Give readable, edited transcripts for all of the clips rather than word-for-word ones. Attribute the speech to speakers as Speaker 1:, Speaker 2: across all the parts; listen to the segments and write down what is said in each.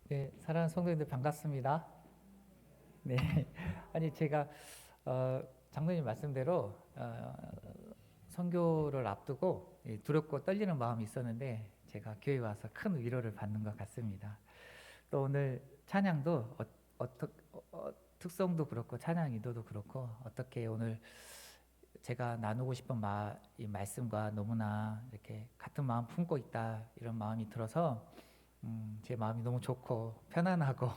Speaker 1: 네, 사랑하는 성도님들 반갑습니다. 네, 아니 제가 장로님 말씀대로 선교를 앞두고 두렵고 떨리는 마음이 있었는데 제가 교회 와서 큰 위로를 받는 것 같습니다. 또 오늘 찬양도 특성도 그렇고 찬양 인도도 그렇고 어떻게 오늘 제가 나누고 싶은 이 말씀과 너무나 이렇게 같은 마음 품고 있다 이런 마음이 들어서 제 마음이 너무 좋고 편안하고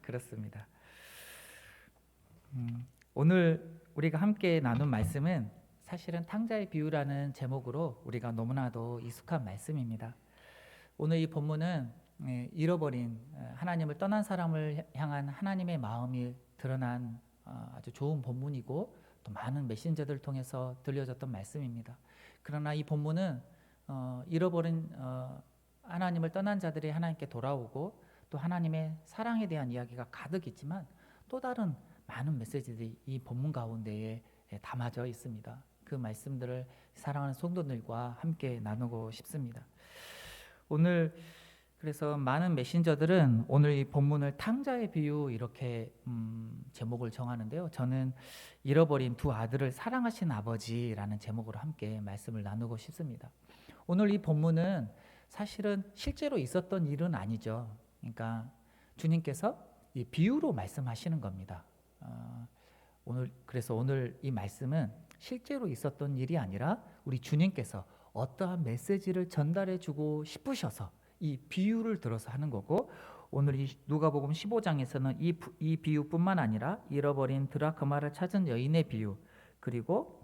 Speaker 1: 그렇습니다. 오늘 우리가 함께 나눈 말씀은 사실은 탕자의 비유라는 제목으로 우리가 너무나도 익숙한 말씀입니다. 오늘 이 본문은 잃어버린 하나님을 떠난 사람을 향한 하나님의 마음이 드러난 아주 좋은 본문이고 또 많은 메신저들을 통해서 들려졌던 말씀입니다. 그러나 이 본문은 잃어버린 하나님을 떠난 자들이 하나님께 돌아오고 또 하나님의 사랑에 대한 이야기가 가득 있지만 또 다른 많은 메시지들이 이 본문 가운데에 담아져 있습니다. 그 말씀들을 사랑하는 성도들과 함께 나누고 싶습니다. 오늘 그래서 많은 메신저들은 오늘 이 본문을 탕자의 비유 이렇게 제목을 정하는데요. 저는 잃어버린 두 아들을 사랑하신 아버지라는 제목으로 함께 말씀을 나누고 싶습니다. 오늘 이 본문은 사실은 실제로 있었던 일은 아니죠. 그러니까 주님께서 이 비유로 말씀하시는 겁니다. 그래서 오늘 이 말씀은 실제로 있었던 일이 아니라 우리 주님께서 어떠한 메시지를 전달해 주고 싶으셔서 이 비유를 들어서 하는 거고, 오늘 이 누가복음 15장에서는 이 비유뿐만 아니라 잃어버린 드라크마를 찾은 여인의 비유, 그리고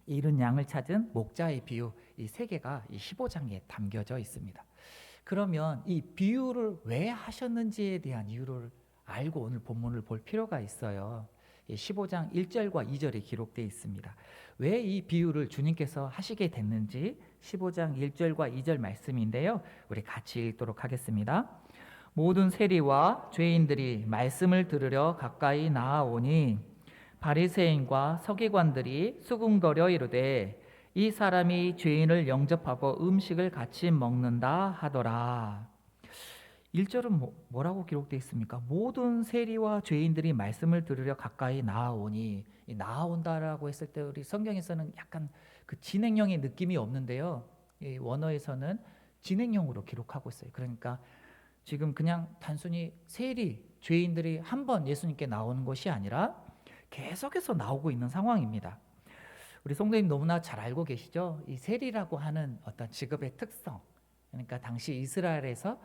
Speaker 1: 잃은 양을 찾은 목자의 비유, 이 세 개가 이 15장에 담겨져 있습니다. 그러면 이 비유를 왜 하셨는지에 대한 이유를 알고 오늘 본문을 볼 필요가 있어요. 15장 1절과 2절에 기록되어 있습니다. 왜 이 비유를 주님께서 하시게 됐는지 15장 1절과 2절 말씀인데요. 우리 같이 읽도록 하겠습니다. 모든 세리와 죄인들이 말씀을 들으려 가까이 나아오니 바리새인과 서기관들이 수군거려 이르되 이 사람이 죄인을 영접하고 음식을 같이 먹는다 하더라. 1절은 뭐라고 기록되어 있습니까? 모든 세리와 죄인들이 말씀을 들으려 가까이 나아오니, 이 나아온다라고 했을 때 우리 성경에서는 약간 그 진행형의 느낌이 없는데요. 이 원어에서는 진행형으로 기록하고 있어요. 그러니까 지금 그냥 단순히 세리, 죄인들이 한 번 예수님께 나오는 것이 아니라 계속해서 나오고 있는 상황입니다. 우리 성도님 너무나 잘 알고 계시죠? 이 세리라고 하는 어떤 직업의 특성, 그러니까 당시 이스라엘에서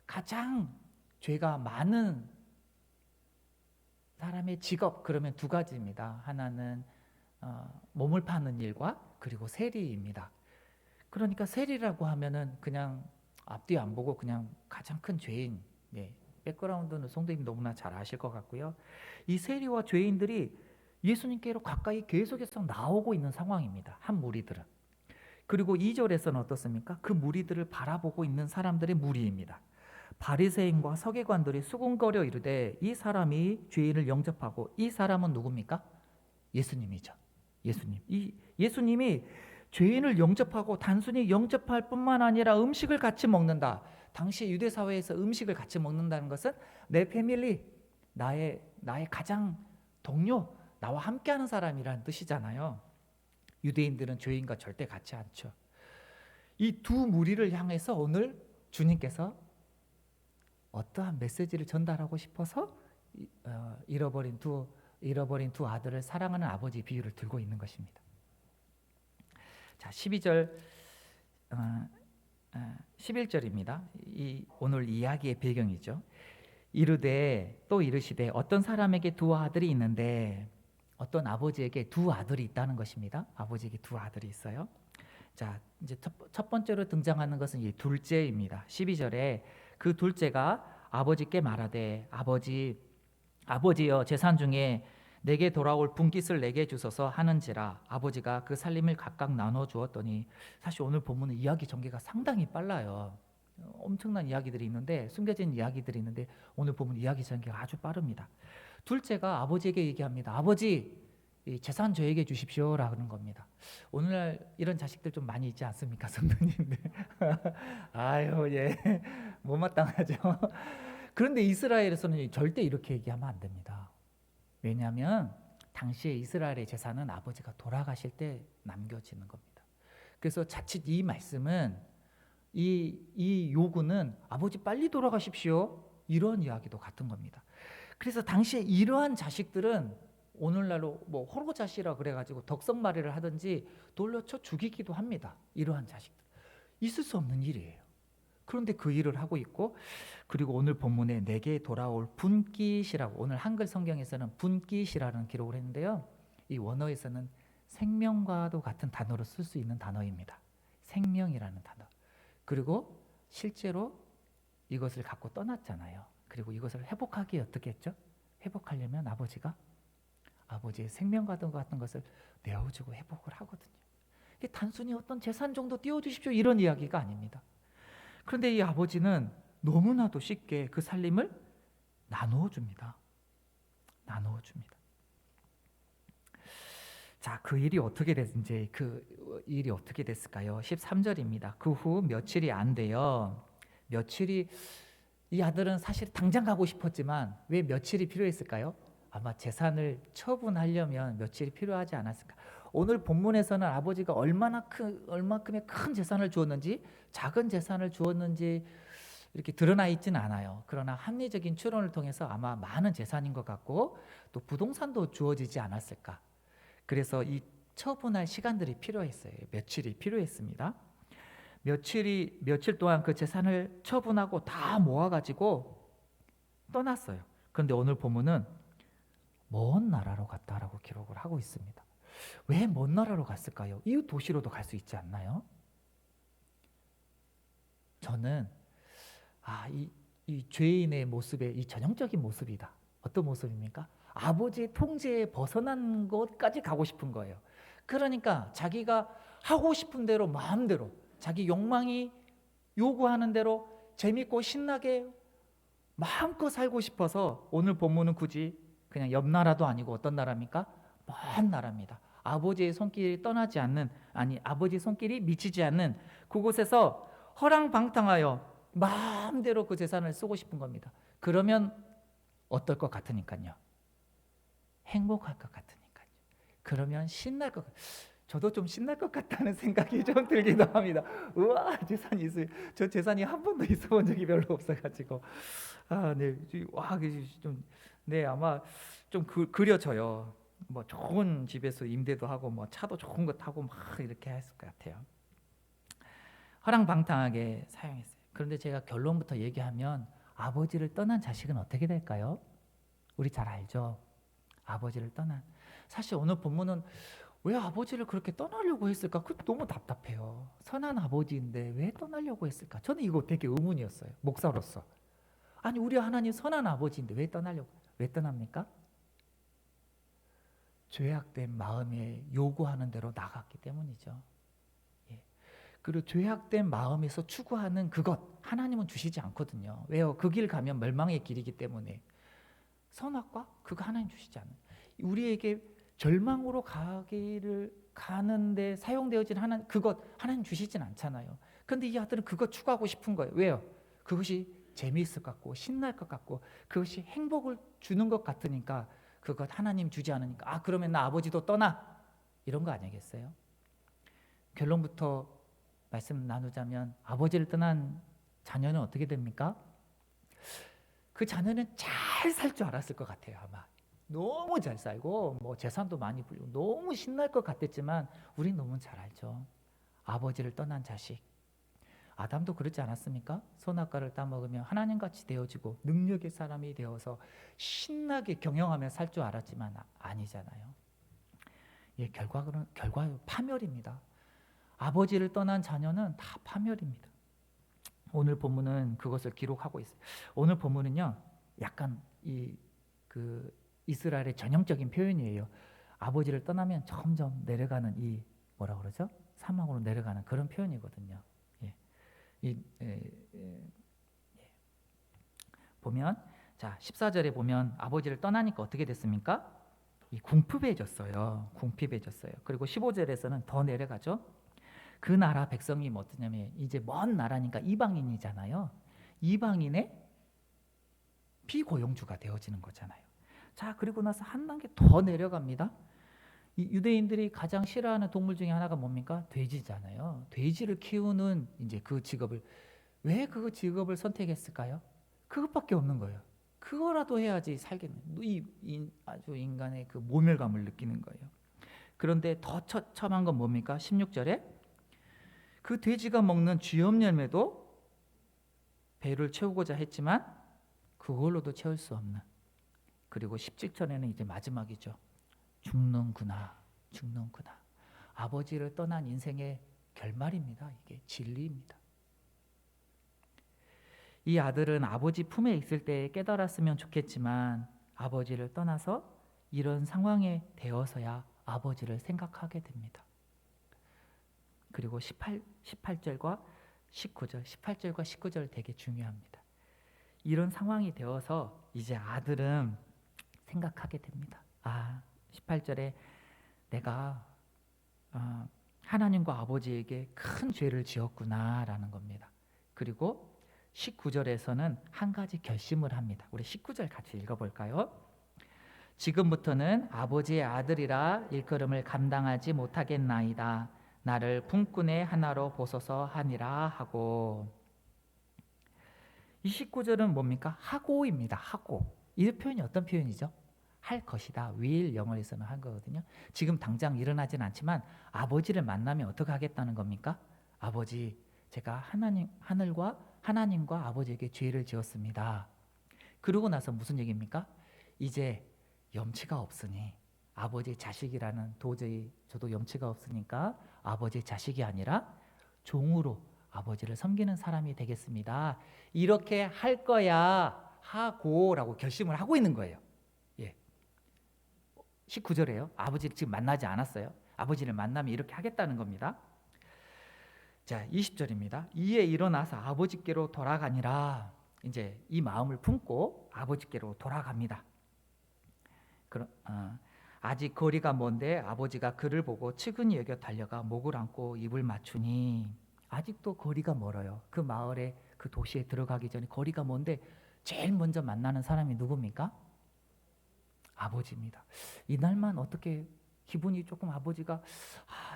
Speaker 1: 가장 죄가 많은 사람의 직업, 그러면 두 가지입니다. 하나는 몸을 파는 일과 그리고 세리입니다. 그러니까 세리라고 하면은 그냥 앞뒤 안 보고 그냥 가장 큰 죄인, 백그라운드는 성도님 너무나 잘 아실 것 같고요. 이 세리와 죄인들이 예수님께로 가까이 계속해서 나오고 있는 상황입니다. 한 무리들은. 그리고 2절에서는 어떻습니까? 그 무리들을 바라보고 있는 사람들의 무리입니다. 바리새인과 서기관들이 수군거려 이르되 이 사람이 죄인을 영접하고, 이 사람은 누굽니까? 예수님이죠. 예수님이 죄인을 영접하고 단순히 영접할 뿐만 아니라 음식을 같이 먹는다. 당시 유대 사회에서 음식을 같이 먹는다는 것은 내 패밀리, 나의 가장 동료, 나와 함께하는 사람이라는 뜻이잖아요. 유대인들은 죄인과 절대 같이 않죠. 이 두 무리를 향해서 오늘 주님께서 어떠한 메시지를 전달하고 싶어서 잃어버린 두 아들을 사랑하는 아버지 비유를 들고 있는 것입니다. 자, 12절 11절입니다. 오늘 이야기의 배경이죠. 이르되 또 이르시되 어떤 사람에게 두 아들이 있는데, 어떤 아버지에게 두 아들이 있다는 것입니다. 아버지에게 두 아들이 있어요. 자, 이제 첫 번째로 등장하는 것은 이 둘째입니다. 12절에 그 둘째가 아버지께 말하되 아버지여 재산 중에 내게 돌아올 분깃을 내게 주소서 하는지라. 아버지가 그 살림을 각각 나눠 주었더니, 사실 오늘 본문은 이야기 전개가 상당히 빨라요. 엄청난 이야기들이 있는데, 숨겨진 이야기들이 있는데 오늘 보면 이야기 전개가 아주 빠릅니다. 둘째가 아버지에게 얘기합니다. 아버지, 이 재산 저에게 주십시오라는 겁니다. 오늘날 이런 자식들 좀 많이 있지 않습니까, 성도님들? 아유, 예. 못마땅하죠. 그런데 이스라엘에서는 절대 이렇게 얘기하면 안 됩니다. 왜냐하면 당시에 이스라엘의 재산은 아버지가 돌아가실 때 남겨지는 겁니다. 그래서 자칫 이 말씀은 이 요구는 아버지 빨리 돌아가십시오, 이런 이야기도 같은 겁니다. 그래서 당시에 이러한 자식들은 오늘날로 뭐 호로자시라 그래가지고 덕성마리를 하든지 돌려쳐 죽이기도 합니다. 이러한 자식들 있을 수 없는 일이에요. 그런데 그 일을 하고 있고, 그리고 오늘 본문에 내게 돌아올 분깃이라고, 오늘 한글 성경에서는 분깃이라는 기록을 했는데요, 이 원어에서는 생명과도 같은 단어로 쓸 수 있는 단어입니다. 생명이라는 단어. 그리고 실제로 이것을 갖고 떠났잖아요. 그리고 이것을 회복하기 어떻게 했죠? 회복하려면 아버지가 아버지의 생명과 같은 것을 내어주고 회복을 하거든요. 이게 단순히 어떤 재산 정도 띄워주십시오, 이런 이야기가 아닙니다. 그런데 이 아버지는 너무나도 쉽게 그 살림을 나누어 줍니다. 나누어 줍니다. 자, 그 일이 어떻게 됐는지, 그 일이 어떻게 됐을까요? 13절입니다. 그 후 며칠이 안 돼요. 며칠이, 이 아들은 사실 당장 가고 싶었지만 왜 며칠이 필요했을까요? 아마 재산을 처분하려면 며칠이 필요하지 않았을까. 오늘 본문에서는 아버지가 얼마큼의 큰 재산을 주었는지, 작은 재산을 주었는지 이렇게 드러나 있지는 않아요. 그러나 합리적인 추론을 통해서 아마 많은 재산인 것 같고, 또 부동산도 주어지지 않았을까. 그래서 이 처분할 시간들이 필요했어요. 며칠이 필요했습니다. 며칠 동안 그 재산을 처분하고 다 모아가지고 떠났어요. 그런데 오늘 본문은 먼 나라로 갔다라고 기록을 하고 있습니다. 왜 먼 나라로 갔을까요? 이웃 도시로도 갈 수 있지 않나요? 저는 이 죄인의 모습의 이 전형적인 모습이다. 어떤 모습입니까? 아버지의 통제에 벗어난 것까지 가고 싶은 거예요. 그러니까 자기가 하고 싶은 대로 마음대로, 자기 욕망이 요구하는 대로 재밌고 신나게 마음껏 살고 싶어서, 오늘 본문은 굳이 그냥 옆 나라도 아니고 어떤 나라입니까? 먼 나라입니다. 아버지의 손길이 떠나지 않는, 아버지의 손길이 미치지 않는 그곳에서 허랑방탕하여 마음대로 그 재산을 쓰고 싶은 겁니다. 그러면 어떨 것 같으니까요? 행복할 것 같으니까요. 그러면 신날 것 같아요. 저도 좀 신날 것 같다는 생각이 좀 들기도 합니다. 우와, 재산이 있어요. 저 재산이 한 번도 있어 본 적이 별로 없어가지고, 아마 좀 그려져요. 뭐 좋은 집에서 임대도 하고, 뭐 차도 좋은 거 타고 막 이렇게 했을 것 같아요. 허랑방탕하게 사용했어요. 그런데 제가 결론부터 얘기하면, 아버지를 떠난 자식은 어떻게 될까요? 우리 잘 알죠? 아버지를 떠난. 사실 오늘 본문은 왜 아버지를 그렇게 떠나려고 했을까? 그 너무 답답해요. 선한 아버지인데 왜 떠나려고 했을까? 저는 이거 되게 의문이었어요. 목사로서. 아니, 우리 하나님 선한 아버지인데 왜 떠납니까? 죄악된 마음에 요구하는 대로 나갔기 때문이죠. 예. 그리고 죄악된 마음에서 추구하는 그것, 하나님은 주시지 않거든요. 왜요? 그 길 가면 멸망의 길이기 때문에. 선악과 그거 하나님 주시지 않아요. 우리에게 절망으로 가는데 사용되어진 그것 하나님 주시진 않잖아요. 그런데 이 아들은 그것 추구하고 싶은 거예요. 왜요? 그것이 재미있을 것 같고 신날 것 같고 그것이 행복을 주는 것 같으니까, 그것 하나님 주지 않으니까 그러면 나 아버지도 떠나, 이런 거 아니겠어요? 결론부터 말씀 나누자면, 아버지를 떠난 자녀는 어떻게 됩니까? 그 자녀는 잘 살 줄 알았을 것 같아요. 아마 너무 잘 살고 뭐 재산도 많이 불리고 너무 신날 것 같았지만, 우린 너무 잘 알죠. 아버지를 떠난 자식. 아담도 그렇지 않았습니까? 선악과를 따먹으면 하나님같이 되어지고 능력의 사람이 되어서 신나게 경영하며 살 줄 알았지만 아니잖아요. 예, 결과는 파멸입니다. 아버지를 떠난 자녀는 다 파멸입니다. 오늘 본문은 그것을 기록하고 있어요. 오늘 본문은요, 약간 이스라엘의 전형적인 표현이에요. 아버지를 떠나면 점점 내려가는 뭐라 그러죠? 사망으로 내려가는 그런 표현이거든요. 보면, 자 14절에 보면 아버지를 떠나니까 어떻게 됐습니까? 궁핍해졌어요. 그리고 15절에서는 더 내려가죠. 그 나라 백성이 어떠냐면, 이제 먼 나라니까 이방인이잖아요. 이방인의 비고용주가 되어지는 거잖아요. 자, 그리고 나서 한 단계 더 내려갑니다. 이 유대인들이 가장 싫어하는 동물 중에 하나가 뭡니까? 돼지잖아요. 돼지를 키우는 이제 그 직업을, 왜 그 직업을 선택했을까요? 그것밖에 없는 거예요. 그거라도 해야지 살겠는. 아주 인간의 그 모멸감을 느끼는 거예요. 그런데 더 처참한 건 뭡니까? 16절에 그 돼지가 먹는 쥐염 열매도 배를 채우고자 했지만 그걸로도 채울 수 없는. 그리고 17절에는 이제 마지막이죠. 죽는구나. 아버지를 떠난 인생의 결말입니다. 이게 진리입니다. 이 아들은 아버지 품에 있을 때 깨달았으면 좋겠지만 아버지를 떠나서 이런 상황에 되어서야 아버지를 생각하게 됩니다. 그리고 18절과 19절 되게 중요합니다. 이런 상황이 되어서 이제 아들은 생각하게 됩니다. 18절에 내가 하나님과 아버지에게 큰 죄를 지었구나라는 겁니다. 그리고 19절에서는 한 가지 결심을 합니다. 우리 19절 같이 읽어볼까요? 지금부터는 아버지의 아들이라 일컬음을 감당하지 못하겠나이다. 나를 품꾼의 하나로 보소서 하니라 하고. 이 19절은 뭡니까? 하고입니다. 하고. 이 표현이 어떤 표현이죠? 할 것이다. will 영어에서는 한 거거든요. 지금 당장 일어나진 않지만 아버지를 만나면 어떻게 하겠다는 겁니까? 아버지, 제가 하나님과 아버지에게 죄를 지었습니다. 그러고 나서 무슨 얘기입니까? 이제 염치가 없으니 아버지의 자식이라는, 도저히 저도 염치가 없으니까 아버지의 자식이 아니라 종으로 아버지를 섬기는 사람이 되겠습니다. 이렇게 할 거야 하고라고 결심을 하고 있는 거예요. 19절에요. 아버지를 지금 만나지 않았어요. 아버지를 만나면 이렇게 하겠다는 겁니다. 자, 20절입니다. 이에 일어나서 아버지께로 돌아가니라. 이제 이 마음을 품고 아버지께로 돌아갑니다. 아직 거리가 먼데 아버지가 그를 보고 측은히 여겨 달려가 목을 안고 입을 맞추니. 아직도 거리가 멀어요. 그 마을에, 그 도시에 들어가기 전에 거리가 먼데 제일 먼저 만나는 사람이 누굽니까? 아버지입니다. 이날만 어떻게 기분이 조금 아버지가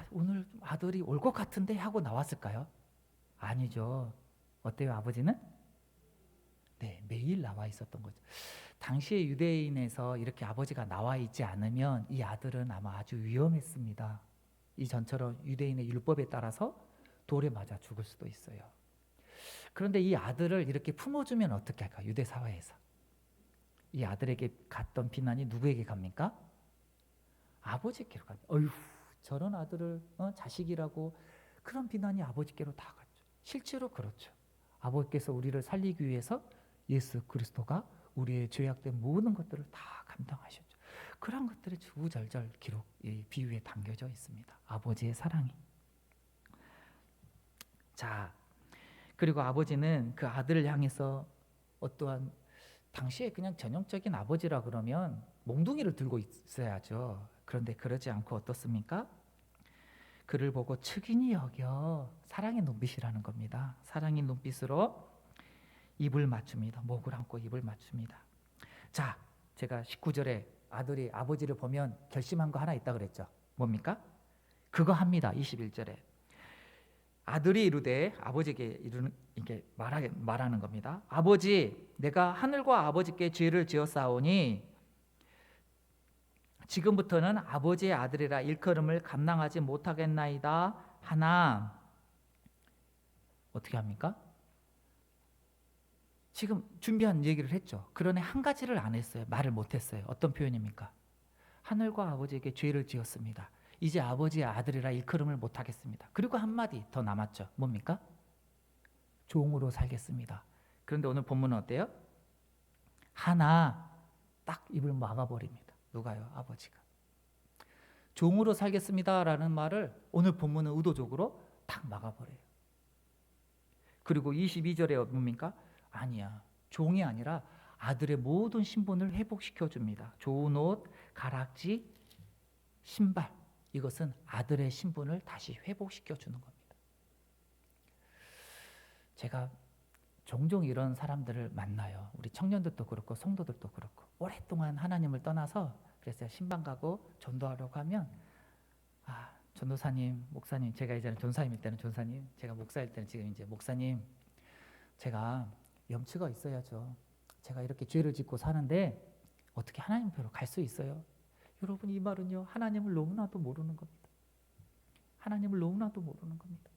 Speaker 1: 오늘 아들이 올 것 같은데 하고 나왔을까요? 아니죠. 어때요, 아버지는? 네, 매일 나와 있었던 거죠. 당시의 유대인에서 이렇게 아버지가 나와 있지 않으면 이 아들은 아마 아주 위험했습니다. 이전처럼 유대인의 율법에 따라서 돌에 맞아 죽을 수도 있어요. 그런데 이 아들을 이렇게 품어주면 어떻게 할까? 유대 사회에서 이 아들에게 갔던 비난이 누구에게 갑니까? 아버지께로 갑니다. 어휴, 저런 아들을 자식이라고, 그런 비난이 아버지께로 다 갔죠. 실제로 그렇죠. 아버지께서 우리를 살리기 위해서 예수 그리스도가 우리의 죄악된 모든 것들을 다 감당하셨죠. 그런 것들이 주구절절 기록, 이 비유에 담겨져 있습니다. 아버지의 사랑이. 자, 그리고 아버지는 그 아들을 향해서 어떠한, 당시에 그냥 전형적인 아버지라 그러면 몽둥이를 들고 있어야죠. 그런데 그러지 않고 어떻습니까? 그를 보고 측은히 여겨, 사랑의 눈빛이라는 겁니다. 사랑의 눈빛으로 입을 맞춥니다. 목을 안고 입을 맞춥니다. 자, 제가 19절에 아들이 아버지를 보면 결심한 거 하나 있다 그랬죠. 뭡니까? 그거 합니다. 21절에 아들이 이르되, 아버지에게 이렇게 말하는 겁니다. 아버지, 내가 하늘과 아버지께 죄를 지었사오니 지금부터는 아버지의 아들이라 일컬음을 감당하지 못하겠나이다 하나. 어떻게 합니까? 지금 준비한 얘기를 했죠. 그러나 한 가지를 안 했어요. 말을 못했어요. 어떤 표현입니까? 하늘과 아버지에게 죄를 지었습니다. 이제 아버지의 아들이라 일컬음을 못하겠습니다. 그리고 한마디 더 남았죠. 뭡니까? 종으로 살겠습니다. 그런데 오늘 본문은 어때요? 하나 딱 입을 막아버립니다. 누가요? 아버지가. 종으로 살겠습니다라는 말을 오늘 본문은 의도적으로 딱 막아버려요. 그리고 22절에 뭡니까? 아니야. 종이 아니라 아들의 모든 신분을 회복시켜 줍니다. 좋은 옷, 가락지, 신발. 이것은 아들의 신분을 다시 회복시켜 주는 겁니다. 제가 종종 이런 사람들을 만나요. 우리 청년들도 그렇고 성도들도 그렇고 오랫동안 하나님을 떠나서 그래서 신방 가고 전도하려고 하면 전도사님, 목사님, 제가 이제는 전사님일 때는 전사님, 제가 목사일 때는 지금 이제 목사님, 제가 염치가 있어야죠. 제가 이렇게 죄를 짓고 사는데 어떻게 하나님 앞으로 갈 수 있어요? 여러분, 이 말은요, 하나님을 너무나도 모르는 겁니다. 하나님을 너무나도 모르는 겁니다.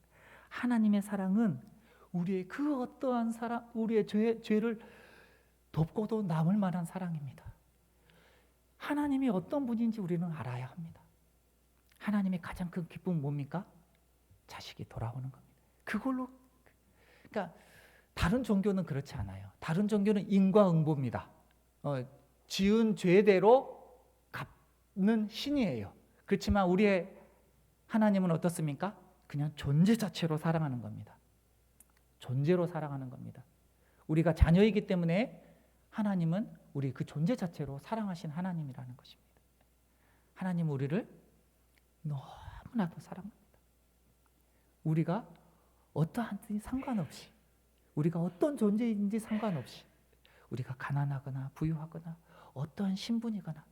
Speaker 1: 하나님의 사랑은 우리의 그 어떠한 사랑, 우리의 죄를 덮고도 남을 만한 사랑입니다. 하나님이 어떤 분인지 우리는 알아야 합니다. 하나님의 가장 큰 기쁨은 뭡니까? 자식이 돌아오는 겁니다. 그걸로, 그러니까 다른 종교는 그렇지 않아요. 다른 종교는 인과응보입니다. 지은 죄대로 갚는 신이에요. 그렇지만 우리의 하나님은 어떻습니까? 그냥 존재 자체로 사랑하는 겁니다. 존재로 사랑하는 겁니다. 우리가 자녀이기 때문에 하나님은 우리 그 존재 자체로 사랑하신 하나님이라는 것입니다. 하나님은 우리를 너무나도 사랑합니다. 우리가 어떠한지 상관없이, 우리가 어떤 존재인지 상관없이, 우리가 가난하거나 부유하거나 어떠한 신분이거나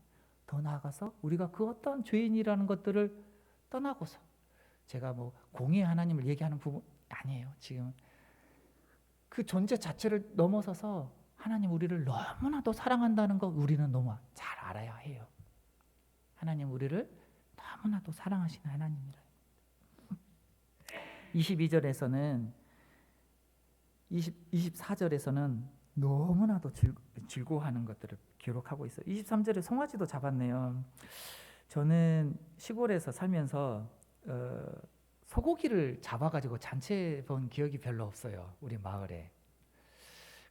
Speaker 1: 더 나아가서 우리가 그 어떠한 죄인이라는 것들을 떠나고서, 제가 뭐 공의의 하나님을 얘기하는 부분 아니에요. 지금 그 존재 자체를 넘어서서 하나님 우리를 너무나도 사랑한다는 거 우리는 너무 잘 알아야 해요. 하나님 우리를 너무나도 사랑하시는 하나님이라. 22절에서는 24절에서는 너무나도 즐거워하는 것들을 기록하고 있어요. 23절에 송아지도 잡았네요. 저는 시골에서 살면서 소고기를 잡아가지고 잔치해 본 기억이 별로 없어요. 우리 마을에.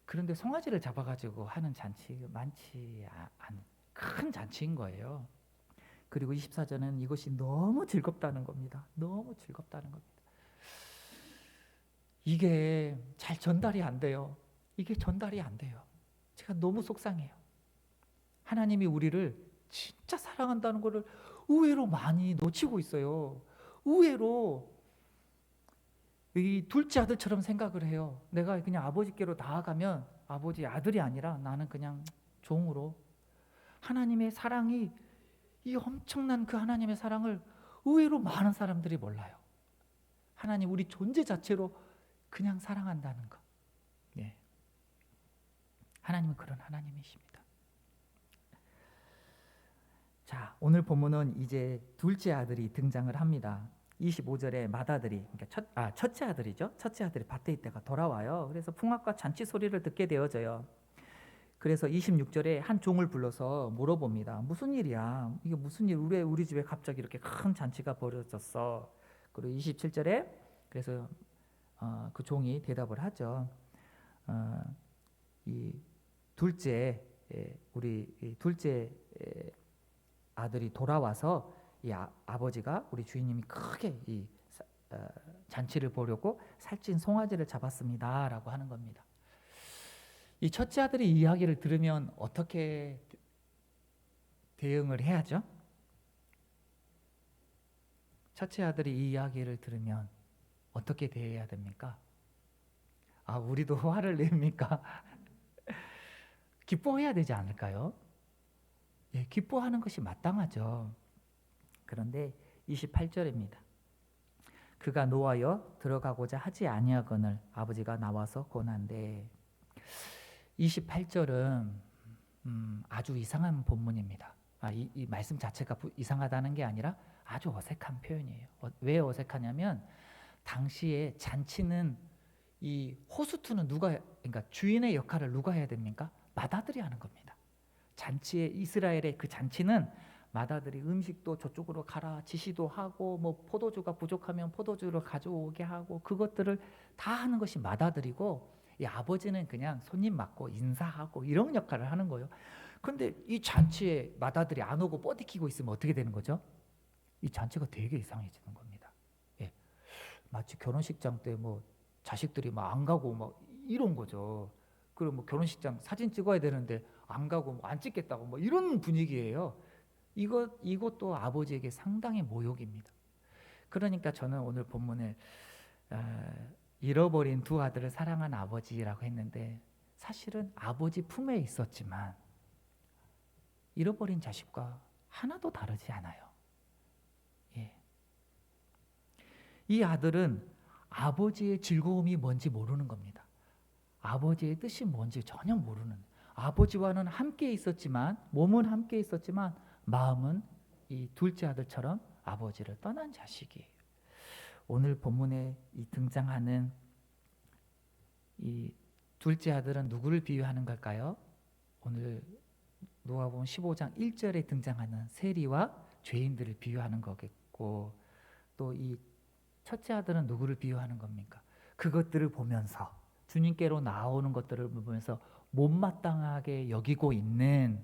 Speaker 1: 그런데 송아지를 잡아가지고 하는 잔치가 많지 않은 큰 잔치인 거예요. 그리고 24절은 이것이 너무 즐겁다는 겁니다. 너무 즐겁다는 겁니다. 이게 잘 전달이 안 돼요. 이게 전달이 안 돼요. 제가 너무 속상해요. 하나님이 우리를 진짜 사랑한다는 것을 의외로 많이 놓치고 있어요. 의외로 이 둘째 아들처럼 생각을 해요. 내가 그냥 아버지께로 나아가면 아버지 아들이 아니라 나는 그냥 종으로. 하나님의 사랑이, 이 엄청난 그 하나님의 사랑을 의외로 많은 사람들이 몰라요. 하나님 우리 존재 자체로 그냥 사랑한다는 것. 예. 하나님은 그런 하나님이십니다. 자, 오늘 본문은 이제 둘째 아들이 등장을 합니다. 25절에 맏아들이, 그러니까 첫째 아들이죠. 첫째 아들이 밭에 있다가 돌아와요. 그래서 풍악과 잔치 소리를 듣게 되어져요. 그래서 26절에 한 종을 불러서 물어봅니다. 무슨 일이야? 이게 무슨 일? 왜 우리 집에 갑자기 이렇게 큰 잔치가 벌어졌어? 그리고 27절에 그래서 그 종이 대답을 하죠. 이 둘째, 우리 둘째 아들이 돌아와서 이 아버지가, 우리 주인님이 크게 이 잔치를 보려고 살찐 송아지를 잡았습니다라고 하는 겁니다. 이 첫째 아들이 이 이야기를 들으면 어떻게 대응을 해야죠? 첫째 아들이 이 이야기를 들으면 어떻게 대해야 됩니까? 우리도 화를 냅니까? 기뻐해야 되지 않을까요? 예, 기뻐하는 것이 마땅하죠. 그런데 28절입니다. 그가 노하여 들어가고자 하지 아니하거늘 아버지가 나와서 권한대. 28절은 아주 이상한 본문입니다. 이 말씀 자체가 이상하다는 게 아니라 아주 어색한 표현이에요. 왜 어색하냐면 당시에 잔치는, 이 호스트는 그러니까 주인의 역할을 누가 해야 됩니까? 맏아들이 하는 겁니다. 잔치에, 이스라엘의 그 잔치는 맏아들이 음식도 저쪽으로 가라 지시도 하고, 뭐 포도주가 부족하면 포도주를 가져오게 하고, 그것들을 다 하는 것이 맏아들이고, 이 아버지는 그냥 손님 맞고 인사하고 이런 역할을 하는 거예요. 근데 이 잔치에 맏아들이 안 오고 뻗이키고 있으면 어떻게 되는 거죠? 이 잔치가 되게 이상해지는 겁니다. 예. 마치 결혼식장 때 뭐 자식들이 막 안 가고 막 이런 거죠. 그리고 뭐 결혼식장 사진 찍어야 되는데 안 가고 뭐 안 찍겠다고 뭐 이런 분위기예요. 이것도 아버지에게 상당히 모욕입니다. 그러니까 저는 오늘 본문에 잃어버린 두 아들을 사랑한 아버지라고 했는데 사실은 아버지 품에 있었지만 잃어버린 자식과 하나도 다르지 않아요. 예. 이 아들은 아버지의 즐거움이 뭔지 모르는 겁니다. 아버지의 뜻이 뭔지 전혀 모르는, 아버지와는 함께 있었지만, 몸은 함께 있었지만 마음은 이 둘째 아들처럼 아버지를 떠난 자식이에요. 오늘 본문에 등장하는 이 둘째 아들은 누구를 비유하는 걸까요? 오늘 누가복음 15장 1절에 등장하는 세리와 죄인들을 비유하는 거겠고, 또 이 첫째 아들은 누구를 비유하는 겁니까? 그것들을 보면서, 주님께로 나오는 것들을 보면서 못마땅하게 여기고 있는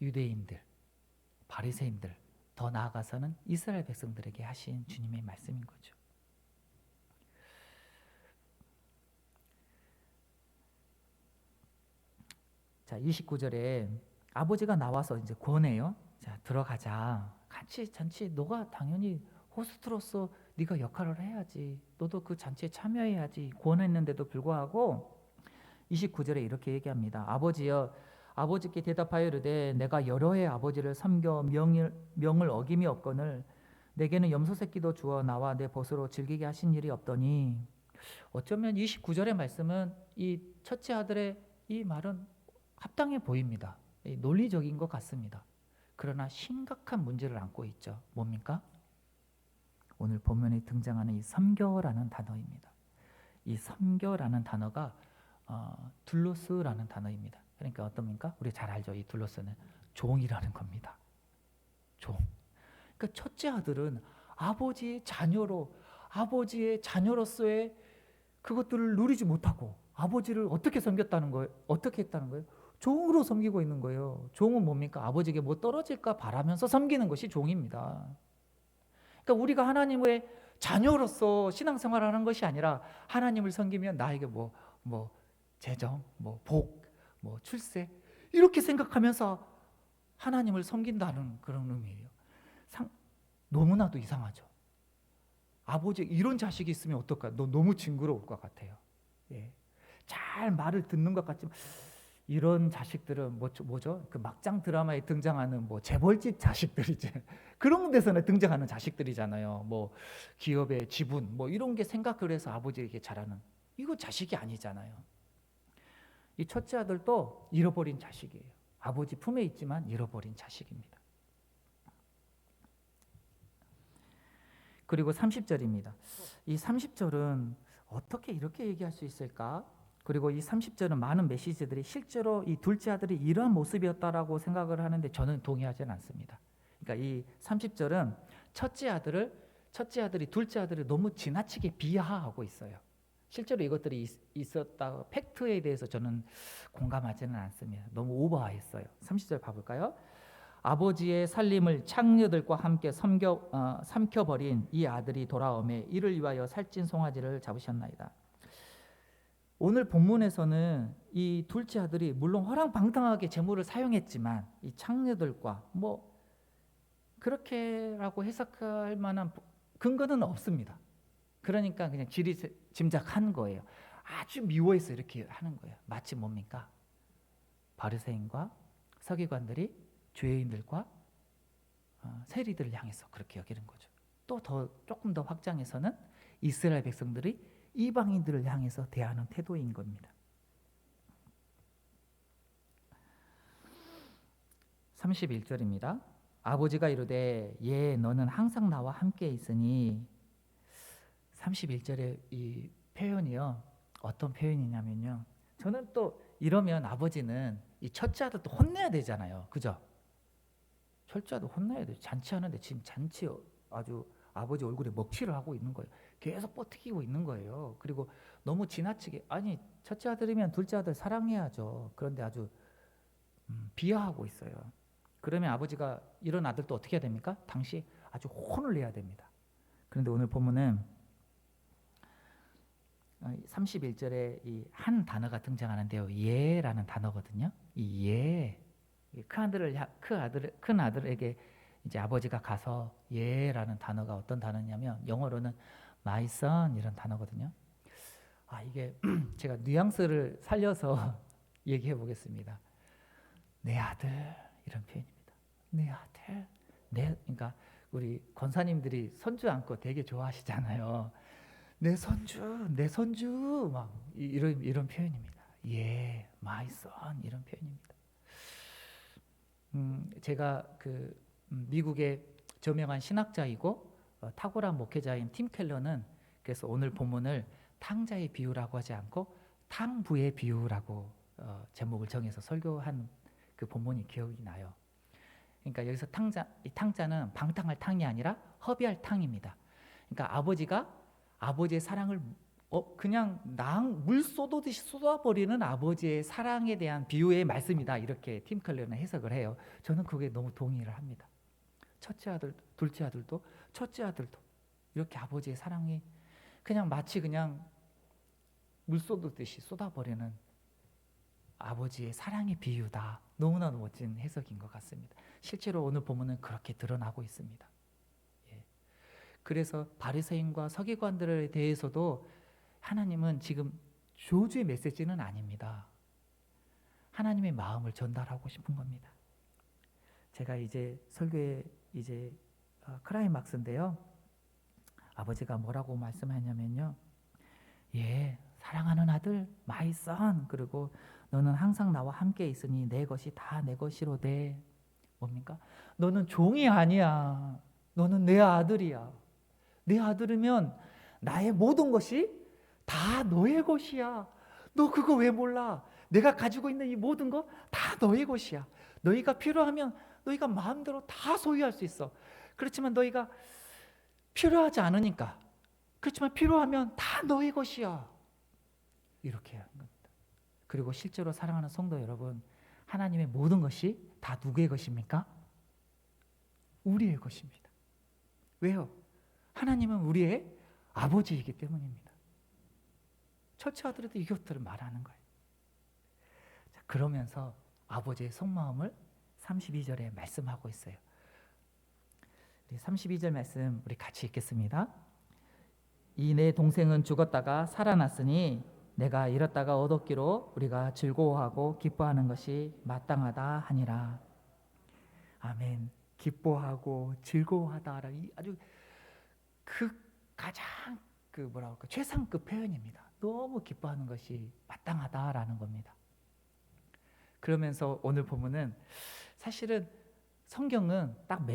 Speaker 1: 유대인들, 바리새인들, 더 나아가서는 이스라엘 백성들에게 하신 주님의 말씀인 거죠. 자, 29절에 아버지가 나와서 이제 권해요. 자, 들어가자. 같이 잔치, 너가 당연히 호스트로서 네가 역할을 해야지. 너도 그 잔치에 참여해야지. 권했는데도 불구하고 29절에 이렇게 얘기합니다. 아버지여, 아버지께 대답하여 이르되 내가 여러 해 아버지를 섬겨 명을 어김이 없거늘 내게는 염소 새끼도 주어 나와 내 벗으로 즐기게 하신 일이 없더니. 어쩌면 29절의 말씀은 이 첫째 아들의 이 말은 합당해 보입니다. 논리적인 것 같습니다. 그러나 심각한 문제를 안고 있죠. 뭡니까? 오늘 본문에 등장하는 이 섬겨라는 단어입니다. 이 섬겨라는 단어가 둘로스라는 단어입니다. 그러니까 어떻습니까? 우리 잘 알죠. 이 둘로스는 종이라는 겁니다. 종. 그러니까 첫째 아들은 아버지의 자녀로서의 그것들을 누리지 못하고 아버지를 어떻게 섬겼다는 거예요? 어떻게 했다는 거예요? 종으로 섬기고 있는 거예요. 종은 뭡니까? 아버지에게 뭐 떨어질까 바라면서 섬기는 것이 종입니다. 그러니까 우리가 하나님의 자녀로서 신앙생활을 하는 것이 아니라 하나님을 섬기면 나에게 뭐 재정, 복, 출세 이렇게 생각하면서 하나님을 섬긴다는 그런 의미예요. 너무나도 이상하죠. 아버지 이런 자식이 있으면 어떨까요? 너무 징그러울 것 같아요. 예. 잘 말을 듣는 것 같지만 이런 자식들은 뭐죠? 그 막장 드라마에 등장하는 재벌집 자식들이지. 그런 데서는 등장하는 자식들이잖아요. 기업의 지분 이런 게 생각을 해서 아버지에게 잘하는, 이거 자식이 아니잖아요. 이 첫째 아들도 잃어버린 자식이에요. 아버지 품에 있지만 잃어버린 자식입니다. 그리고 30절입니다. 이 30절은 어떻게 이렇게 얘기할 수 있을까? 그리고 이 30절은 많은 메시지들이 실제로 이 둘째 아들이 이러한 모습이었다라고 생각을 하는데 저는 동의하지는 않습니다. 그러니까 이 30절은 첫째 아들이 둘째 아들을 너무 지나치게 비하하고 있어요. 실제로 이것들이 있었다, 팩트에 대해서 저는 공감하지는 않습니다. 너무 오버했어요. 30절 봐볼까요? 아버지의 살림을 창녀들과 함께 삼켜버린 이 아들이 돌아오매 이를 위하여 살찐 송아지를 잡으셨나이다. 오늘 본문에서는 이 둘째 아들이 물론 허랑방탕하게 재물을 사용했지만 이 창녀들과 그렇게라고 해석할 만한 근거는 없습니다. 그러니까 그냥 지리 짐작한 거예요. 아주 미워해서 이렇게 하는 거예요. 마치 뭡니까? 바리새인과 서기관들이 죄인들과 세리들을 향해서 그렇게 여기는 거죠. 또 조금 더 확장해서는 이스라엘 백성들이 이방인들을 향해서 대하는 태도인 겁니다. 31절입니다. 아버지가 이르되 예 너는 항상 나와 함께 있으니. 31절의 이 표현이요, 어떤 표현이냐면요, 저는 또 이러면 아버지는 이 첫째 아들도 혼내야 되잖아요. 그죠? 첫째 아들 혼내야 돼요. 잔치하는데 지금 잔치 아주 아버지 얼굴에 먹칠을 하고 있는 거예요. 계속 뻗튀기고 있는 거예요. 그리고 너무 지나치게, 아니 첫째 아들이면 둘째 아들 사랑해야죠. 그런데 아주 비하하고 있어요. 그러면 아버지가 이런 아들도 어떻게 해야 됩니까? 당시 아주 혼을 내야 됩니다. 그런데 오늘 본문은 31절에 이 한 단어가 등장하는데요. 예라는 단어거든요. 이 예, 큰 아들에게 이제 아버지가 가서 예라는 단어가 어떤 단어냐면 영어로는 my son 이런 단어거든요. 이게 제가 뉘앙스를 살려서 얘기해 보겠습니다. 내 아들 이런 표현입니다. 내 아들, 그러니까 우리 권사님들이 손주 안고 되게 좋아하시잖아요. 내 손주 막 이런 표현입니다. 예, my son 이런 표현입니다. 제가 미국의 저명한 신학자이고 탁월한 목회자인 팀 켈러는 그래서 오늘 본문을 탕자의 비유라고 하지 않고 탕부의 비유라고 제목을 정해서 설교한 그 본문이 기억이 나요. 그러니까 여기서 이 탕자는 방탕할 탕이 아니라 허비할 탕입니다. 그러니까 아버지가 아버지의 사랑을 그냥 물 쏟아듯이 쏟아버리는 아버지의 사랑에 대한 비유의 말씀이다. 이렇게 팀 켈러는 해석을 해요. 저는 그게 너무 동의를 합니다. 첫째 아들, 둘째 아들도, 첫째 아들도 이렇게 아버지의 사랑이 그냥 마치 그냥 물 쏟듯이 쏟아버리는 아버지의 사랑의 비유다. 너무나도 멋진 해석인 것 같습니다. 실제로 오늘 본문은 그렇게 드러나고 있습니다. 예. 그래서 바리새인과 서기관들에 대해서도 하나님은 지금 저주의 메시지는 아닙니다. 하나님의 마음을 전달하고 싶은 겁니다. 제가 이제 설교의 이제 클라이막스인데요. 아버지가 뭐라고 말씀하냐면요. 예, 사랑하는 아들, my son. 그리고 너는 항상 나와 함께 있으니 내 것이 다 내 것이로되. 뭡니까? 너는 종이 아니야. 너는 내 아들이야. 내 아들이면 나의 모든 것이 다 너의 것이야. 너 그거 왜 몰라? 내가 가지고 있는 이 모든 거 다 너의 것이야. 너희가 필요하면 너희가 마음대로 다 소유할 수 있어. 그렇지만 너희가 필요하지 않으니까, 그렇지만 필요하면 다 너의 것이야. 이렇게 하는 겁니다. 그리고 실제로 사랑하는 성도 여러분, 하나님의 모든 것이 다 누구의 것입니까? 우리의 것입니다. 왜요? 하나님은 우리의 아버지이기 때문입니다. 첫째 아들에도 이것들을 말하는 거예요. 자, 그러면서 아버지의 속마음을 32절에 말씀하고 있어요. 32절 말씀 우리 같이 읽겠습니다. 이 내 동생은 죽었다가 살아났으니 내가 잃었다가 얻었기로 우리가 즐거워하고 기뻐하는 것이 마땅하다 하니라. 아멘. 기뻐하고 즐거워하다. 아주 가장 최상급 표현입니다. 너무 기뻐하는 것이 마땅하다라는 겁니다. 그러면서 오늘 본문은 사실은 성경은 딱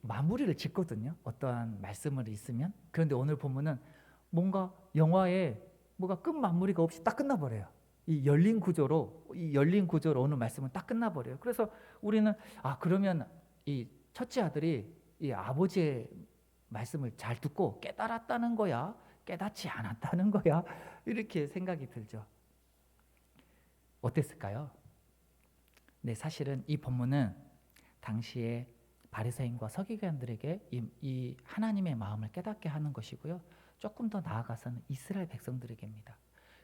Speaker 1: 마무리를 짓거든요. 어떠한 말씀을 있으면. 그런데 오늘 본문은 뭔가 영화에 뭐가 끝 마무리가 없이 딱 끝나버려요. 이 열린 구조로 오늘 말씀은 딱 끝나버려요. 그래서 우리는 그러면 이 첫째 아들이 이 아버지의 말씀을 잘 듣고 깨달았다는 거야? 깨닫지 않았다는 거야? 이렇게 생각이 들죠. 어땠을까요? 네, 사실은 이 본문은 당시에 바리새인과 서기관들에게 이 하나님의 마음을 깨닫게 하는 것이고요. 조금 더 나아가서는 이스라엘 백성들에게입니다.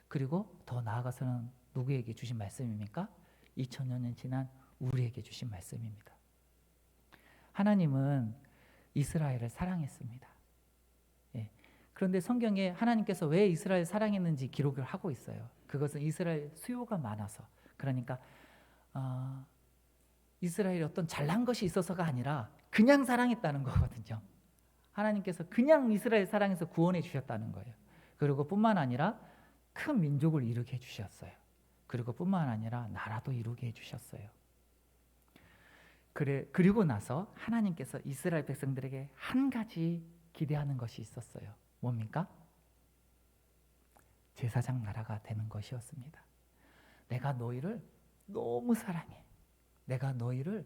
Speaker 1: 그리고 더 나아가서는 누구에게 주신 말씀입니까? 2000년 지난 우리에게 주신 말씀입니다. 하나님은 이스라엘을 사랑했습니다. 예. 그런데 성경에 하나님께서 왜 이스라엘을 사랑했는지 기록을 하고 있어요. 그것은 이스라엘 수요가 많아서, 그러니까 이스라엘이 어떤 잘난 것이 있어서가 아니라 그냥 사랑했다는 거거든요. 하나님께서 그냥 이스라엘 사랑해서 구원해 주셨다는 거예요. 그리고 뿐만 아니라 큰 민족을 이루게 해주셨어요. 그리고 뿐만 아니라 나라도 이루게 해주셨어요. 그리고 나서 하나님께서 이스라엘 백성들에게 한 가지 기대하는 것이 있었어요. 뭡니까? 제사장 나라가 되는 것이었습니다. 내가 너희를 너무 사랑해. 내가 너희를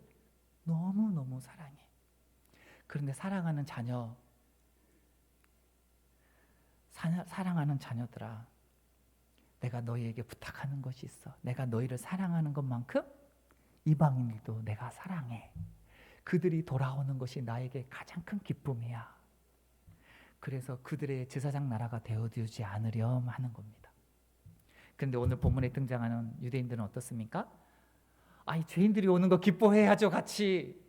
Speaker 1: 너무너무 사랑해. 그런데 사랑하는 자녀들아, 내가 너희에게 부탁하는 것이 있어. 내가 너희를 사랑하는 것만큼 이방인들도 내가 사랑해. 그들이 돌아오는 것이 나에게 가장 큰 기쁨이야. 그래서 그들의 제사장 나라가 되어주지 않으렴 하는 겁니다. 그런데 오늘 본문에 등장하는 유대인들은 어떻습니까? 이 죄인들이 오는 거 기뻐해야죠, 같이.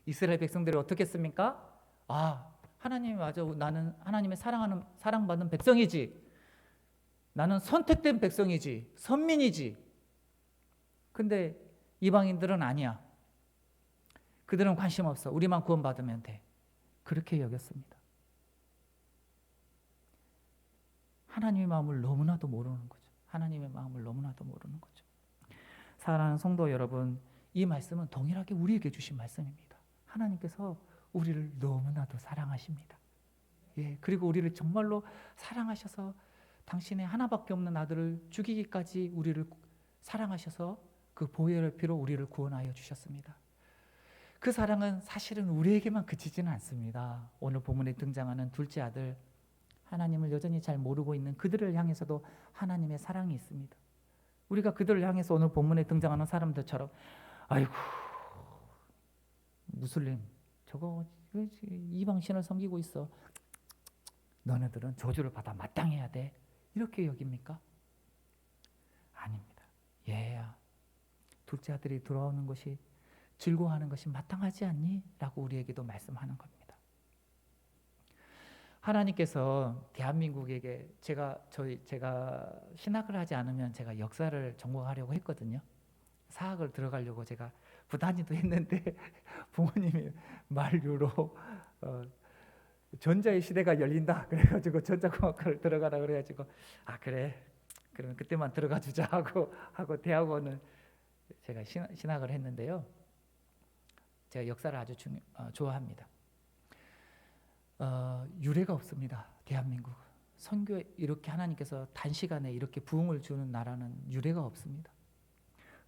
Speaker 1: 이스라엘 백성들이 어떻게 했습니까? 하나님이 맞아. 나는 하나님의 사랑받는 백성이지. 나는 선택된 백성이지. 선민이지. 근데 이방인들은 아니야. 그들은 관심 없어. 우리만 구원받으면 돼. 그렇게 여겼습니다. 하나님의 마음을 너무나도 모르는 거죠. 하나님의 마음을 너무나도 모르는 거죠. 사랑하는 성도 여러분, 이 말씀은 동일하게 우리에게 주신 말씀입니다. 하나님께서 우리를 너무나도 사랑하십니다. 예, 그리고 우리를 정말로 사랑하셔서 당신의 하나밖에 없는 아들을 죽이기까지 우리를 사랑하셔서 그 보혈의 피로 우리를 구원하여 주셨습니다. 그 사랑은 사실은 우리에게만 그치지는 않습니다. 오늘 본문에 등장하는 둘째 아들, 하나님을 여전히 잘 모르고 있는 그들을 향해서도 하나님의 사랑이 있습니다. 우리가 그들을 향해서 오늘 본문에 등장하는 사람들처럼 아이고 무슬림 저거 이방신을 섬기고 있어. 너네들은 저주를 받아 마땅해야 돼. 이렇게 여깁니까? 아닙니다. 얘야, 둘째 아들이 돌아오는 것이 즐거워하는 것이 마땅하지 않니? 라고 우리에게도 말씀하는 겁니다. 하나님께서 대한민국에게 제가 신학을 하지 않으면 제가 역사를 전공하려고 했거든요. 사학을 들어가려고 제가 부단히도 했는데 부모님이 만류로 전자의 시대가 열린다 그래가지고 전자공학과를 들어가라 그래가지고 아 그래 그러면 그때만 들어가 주자 하고 대학원을 제가 신학을 했는데요. 제가 역사를 아주 좋아합니다. 유례가 없습니다. 대한민국 선교에 이렇게 하나님께서 단시간에 이렇게 부흥을 주는 나라는 유례가 없습니다.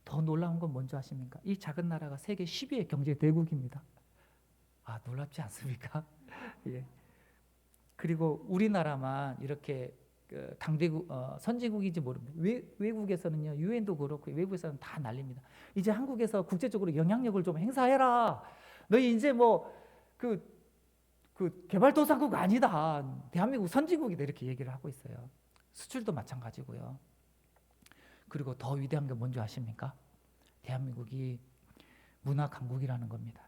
Speaker 1: 더 놀라운 건 뭔지 아십니까? 이 작은 나라가 세계 10위의 경제 대국입니다. 아 놀랍지 않습니까? 예. 그리고 우리나라만 이렇게 강대국 선진국인지 모릅니다. 외국에서는요 유엔도 그렇고 외국에서는 다 난립니다. 이제 한국에서 국제적으로 영향력을 좀 행사해라. 너희 이제 뭐 그 개발도상국 아니다. 대한민국 선진국이다 이렇게 얘기를 하고 있어요. 수출도 마찬가지고요. 그리고 더 위대한 게 뭔지 아십니까? 대한민국이 문화 강국이라는 겁니다.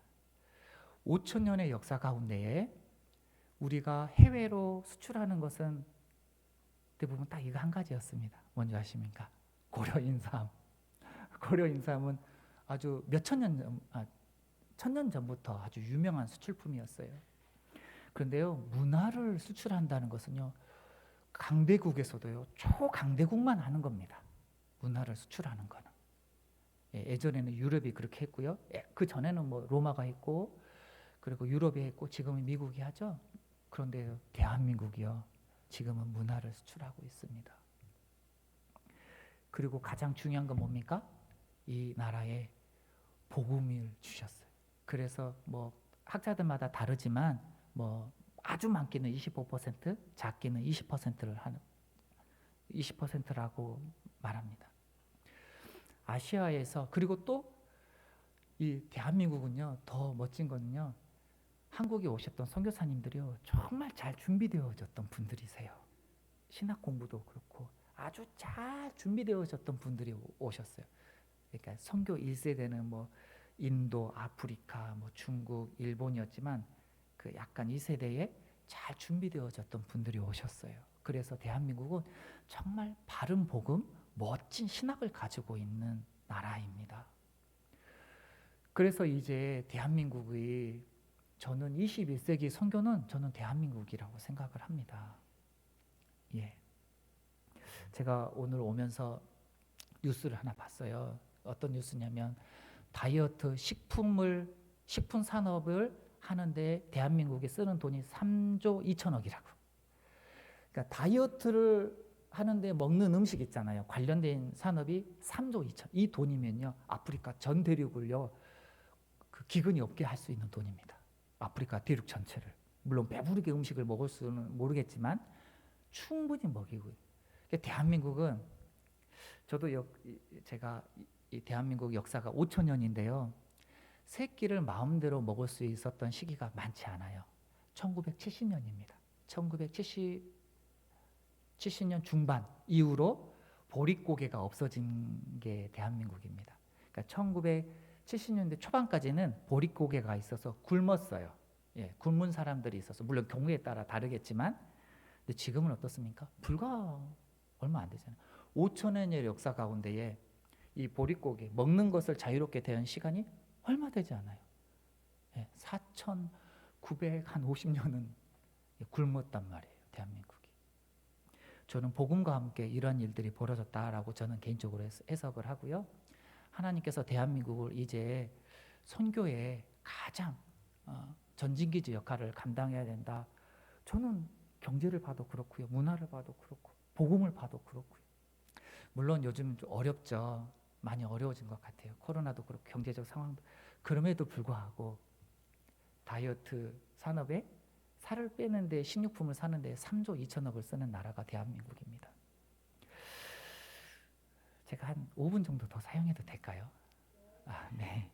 Speaker 1: 5,000년의 역사 가운데에 우리가 해외로 수출하는 것은 대부분 딱 이거 한 가지였습니다. 뭔지 아십니까? 고려인삼. 고려인삼은 아주 천년 전부터 아주 유명한 수출품이었어요. 그런데요, 문화를 수출한다는 것은요, 강대국에서도요, 초강대국만 하는 겁니다. 문화를 수출하는 거는. 예전에는 유럽이 그렇게 했고요. 그 전에는 뭐 로마가 했고, 그리고 유럽이 했고, 지금은 미국이 하죠. 그런데 대한민국이요, 지금은 문화를 수출하고 있습니다. 그리고 가장 중요한 건 뭡니까? 이 나라에 복음을 주셨어요. 그래서 뭐 학자들마다 다르지만 뭐 아주 많게는 25%, 작게는 20%를 하는 20%라고 말합니다. 아시아에서 그리고 또 이 대한민국은요 더 멋진 거는요 한국에 오셨던 선교사님들이요 정말 잘 준비되어졌던 분들이세요. 신학 공부도 그렇고 아주 잘 준비되어졌던 분들이 오셨어요. 그러니까 선교 1세대는 뭐 인도, 아프리카, 뭐 중국, 일본이었지만 그 약간 2세대에 잘 준비되어졌던 분들이 오셨어요. 그래서 대한민국은 정말 바른 복음, 멋진 신학을 가지고 있는 나라입니다. 그래서 이제 대한민국의 저는 21세기 선교는 저는 대한민국이라고 생각을 합니다. 예. 제가 오늘 오면서 뉴스를 하나 봤어요. 어떤 뉴스냐면 다이어트 식품 산업을 하는데 대한민국에 쓰는 돈이 3조 2천억이라고. 그러니까 다이어트를 하는데 먹는 음식 있잖아요. 관련된 산업이 3조 2천. 이 돈이면요 아프리카 전 대륙을요 그 기근이 없게 할 수 있는 돈입니다. 아프리카 대륙 전체를. 물론 배부르게 음식을 먹을 수는 모르겠지만 충분히 먹이고. 대한민국은 저도 제가 이 대한민국 역사가 5,000년인데요. 세 끼를 마음대로 먹을 수 있었던 시기가 많지 않아요. 1970년입니다. 1970년 중반 이후로 보릿고개가 없어진 게 대한민국입니다. 그러니까 1970년대 초반까지는 보릿고개가 있어서 굶었어요. 예, 굶은 사람들이 있어서 물론 경우에 따라 다르겠지만, 근데 지금은 어떻습니까? 불과 얼마 안 되잖아요. 5천년의 역사 가운데에 이 보릿고개 먹는 것을 자유롭게 대한 시간이 얼마 되지 않아요. 예, 4,950년은 굶었단 말이에요, 대한민국이. 저는 복음과 함께 이런 일들이 벌어졌다라고 저는 개인적으로 해석을 하고요. 하나님께서 대한민국을 이제 선교의 가장 전진기지 역할을 감당해야 된다. 저는 경제를 봐도 그렇고요, 문화를 봐도 그렇고, 복음을 봐도 그렇고요. 물론 요즘 좀 어렵죠. 많이 어려워진 것 같아요. 코로나도 그렇고 경제적 상황도. 그럼에도 불구하고 다이어트 산업에 살을 빼는데 식료품을 사는데 3조 2천억을 쓰는 나라가 대한민국입니다. 제가 한 5분 정도 더 사용해도 될까요? 네.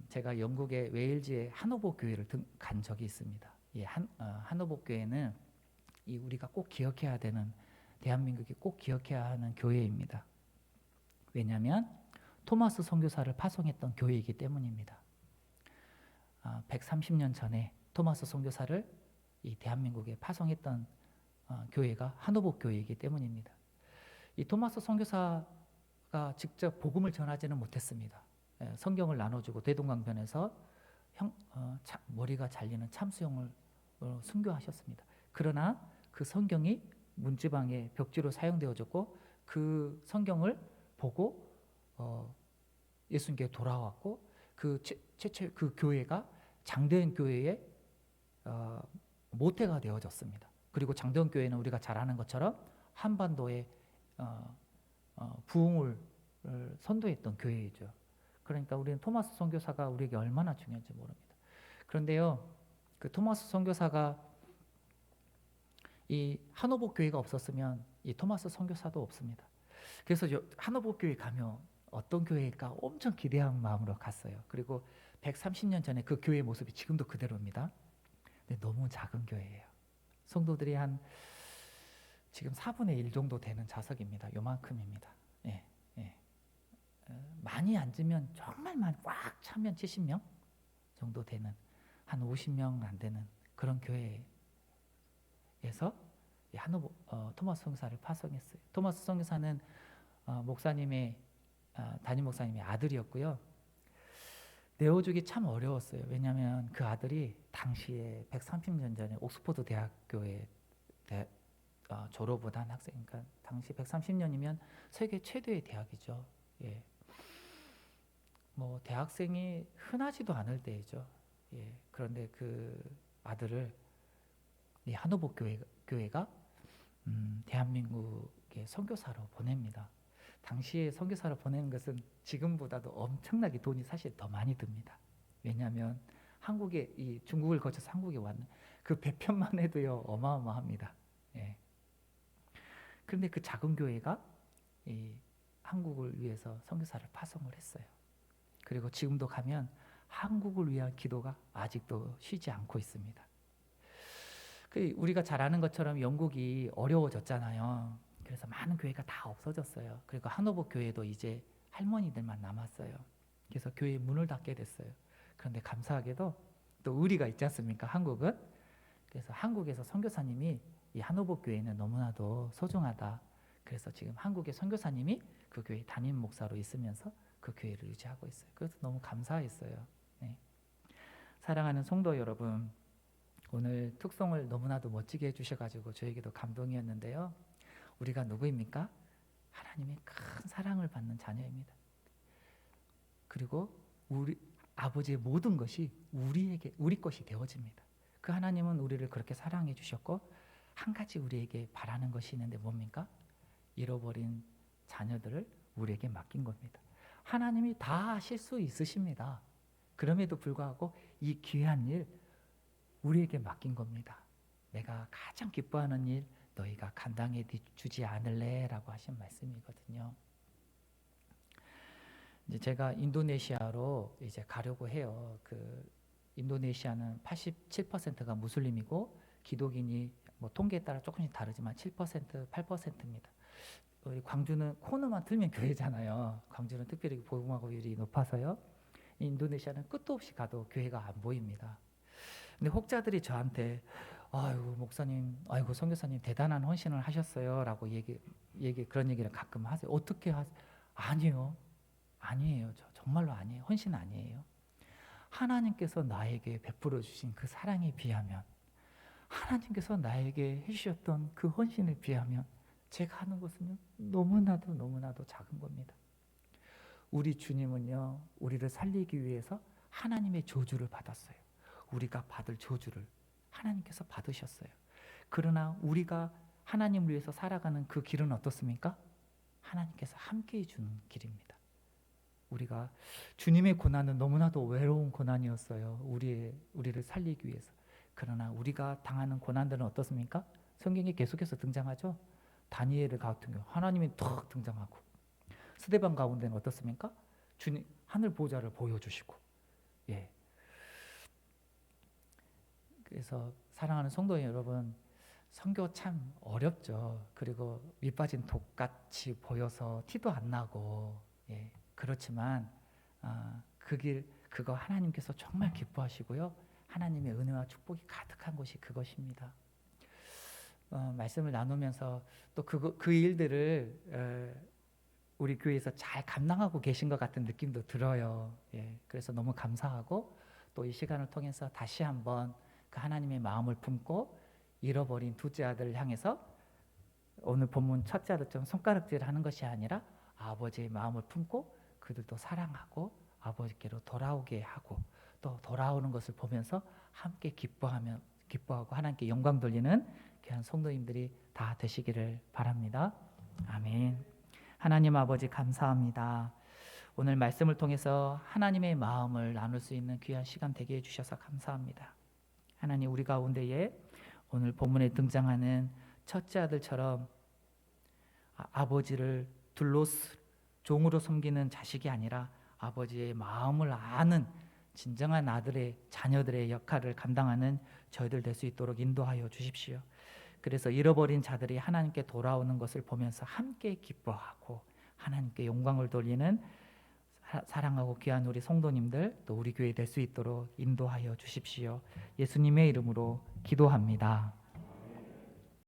Speaker 1: 제가 영국의 웨일즈의 하노버 교회를 간 적이 있습니다. 예, 하노버 교회는 우리가 꼭 기억해야 되는, 대한민국이 꼭 기억해야 하는 교회입니다. 왜냐하면 토마스 선교사를 파송했던 교회이기 때문입니다. 130년 전에 토마스 선교사를 이 대한민국에 파송했던 교회가 하노버 교회이기 때문입니다. 이 토마스 선교사가 직접 복음을 전하지는 못했습니다. 성경을 나눠주고 대동강변에서 머리가 잘리는 참수형을 순교하셨습니다. 그러나 그 성경이 문지방에 벽지로 사용되어졌고 그 성경을 보고 예수님께 돌아왔고 최초 그 교회가 장대현 교회의 모태가 되어졌습니다. 그리고 장대현 교회는 우리가 잘 아는 것처럼 한반도의 부흥을 선도했던 교회이죠. 그러니까 우리는 토마스 선교사가 우리에게 얼마나 중요한지 모릅니다. 그런데요, 그 토마스 선교사가 이 하노버 교회가 없었으면 이 토마스 선교사도 없습니다. 그래서 하노버 교회 가면 어떤 교회일까 엄청 기대한 마음으로 갔어요. 그리고 130년 전에 그 교회의 모습이 지금도 그대로입니다. 근데 너무 작은 교회예요. 성도들이 한 지금 4분의 1 정도 되는 좌석입니다. 요만큼입니다. 예, 예. 많이 앉으면 정말 많이 꽉 차면 70명 정도 되는, 한 50명 안 되는 그런 교회에서 토마스 선교사를 파송했어요. 토마스 선교사는 목사님의 담임 목사님의 아들이었고요. 내어주기 참 어려웠어요. 왜냐하면 그 아들이 당시에 130년 전에 옥스퍼드 대학교에 졸업을 한 학생, 그러니까 당시 130년이면 세계 최대의 대학이죠. 예. 뭐 대학생이 흔하지도 않을 때이죠. 예. 그런데 그 아들을 이 하노버 교회가 대한민국의 선교사로 보냅니다. 당시에 선교사로 보내는 것은 지금보다도 엄청나게 돈이 사실 더 많이 듭니다. 왜냐하면 한국에 이 중국을 거쳐서 한국에 왔는 그 배편만 해도요 어마어마합니다. 예. 그런데 그 작은 교회가 이 한국을 위해서 선교사를 파송을 했어요. 그리고 지금도 가면 한국을 위한 기도가 아직도 쉬지 않고 있습니다. 우리가 잘 아는 것처럼 영국이 어려워졌잖아요. 그래서 많은 교회가 다 없어졌어요. 그리고 하노버 교회도 이제 할머니들만 남았어요. 그래서 교회 문을 닫게 됐어요. 그런데 감사하게도 또 의리가 있지 않습니까? 한국은. 그래서 한국에서 선교사님이 이 하노버 교회는 너무나도 소중하다. 그래서 지금 한국의 선교사님이 그 교회 담임 목사로 있으면서 그 교회를 유지하고 있어요. 그래서 너무 감사했어요. 네. 사랑하는 성도 여러분, 오늘 특송을 너무나도 멋지게 해주셔가지고 저에게도 감동이었는데요. 우리가 누구입니까? 하나님의 큰 사랑을 받는 자녀입니다. 그리고 우리 아버지의 모든 것이 우리 것이 되어집니다. 그 하나님은 우리를 그렇게 사랑해 주셨고 한 가지 우리에게 바라는 것이 있는데 뭡니까? 잃어버린 자녀들을 우리에게 맡긴 겁니다. 하나님이 다 하실 수 있으십니다. 그럼에도 불구하고 이 귀한 일 우리에게 맡긴 겁니다. 내가 가장 기뻐하는 일 너희가 감당해 주지 않을래? 라고 하신 말씀이거든요. 이제 제가 인도네시아로 이제 가려고 해요. 그 인도네시아는 87%가 무슬림이고 기독인이 뭐 통계에 따라 조금씩 다르지만 7%, 8%입니다. 우리 광주는 코너만 틀면 교회잖아요. 광주는 특별히 복음화 비율이 높아서요. 인도네시아는 끝도 없이 가도 교회가 안 보입니다. 근데 혹자들이 저한테 아이고 목사님, 아이고 선교사님 대단한 헌신을 하셨어요라고 그런 얘기를 가끔 하세요. 어떻게 하세요? 아니요, 아니에요. 정말로 아니에요. 헌신 아니에요. 하나님께서 나에게 베풀어 주신 그 사랑에 비하면, 하나님께서 나에게 해주셨던 그 헌신에 비하면 제가 하는 것은 너무나도 작은 겁니다. 우리 주님은요, 우리를 살리기 위해서 하나님의 저주를 받았어요. 우리가 받을 저주를 하나님께서 받으셨어요. 그러나 우리가 하나님을 위해서 살아가는 그 길은 어떻습니까? 하나님께서 함께해 주는 길입니다. 우리가 주님의 고난은 너무나도 외로운 고난이었어요. 우리를 살리기 위해서. 그러나 우리가 당하는 고난들은 어떻습니까? 성경에 계속해서 등장하죠. 다니엘을 같은 경우 하나님이 툭 등장하고, 스데반 가운데는 어떻습니까? 주님 하늘 보좌를 보여주시고, 예. 그래서 사랑하는 성도 여러분, 선교 참 어렵죠. 그리고 밑빠진 독같이 보여서 티도 안 나고, 예. 그렇지만 그 길, 그거 하나님께서 정말 기뻐하시고요. 하나님의 은혜와 축복이 가득한 곳이 그것입니다. 말씀을 나누면서 또 그 일들을 우리 교회에서 잘 감당하고 계신 것 같은 느낌도 들어요. 예. 그래서 너무 감사하고, 또 이 시간을 통해서 다시 한번 그 하나님의 마음을 품고 잃어버린 둘째 아들을 향해서, 오늘 본문 첫째 아들처럼 손가락질 하는 것이 아니라 아버지의 마음을 품고 그들도 사랑하고 아버지께로 돌아오게 하고, 또 돌아오는 것을 보면서 함께 기뻐하고 하나님께 영광 돌리는 귀한 성도님들이 다 되시기를 바랍니다. 아멘. 하나님 아버지 감사합니다. 오늘 말씀을 통해서 하나님의 마음을 나눌 수 있는 귀한 시간 되게 해주셔서 감사합니다. 하나님, 우리 가운데에 오늘 본문에 등장하는 첫째 아들처럼 아버지를 종으로 섬기는 자식이 아니라 아버지의 마음을 아는 진정한 자녀들의 역할을 감당하는 저희들 될 수 있도록 인도하여 주십시오. 그래서 잃어버린 자들이 하나님께 돌아오는 것을 보면서 함께 기뻐하고 하나님께 영광을 돌리는 사랑하고 귀한 우리 성도님들, 또 우리 교회 될 수 있도록 인도하여 주십시오. 예수님의 이름으로 기도합니다.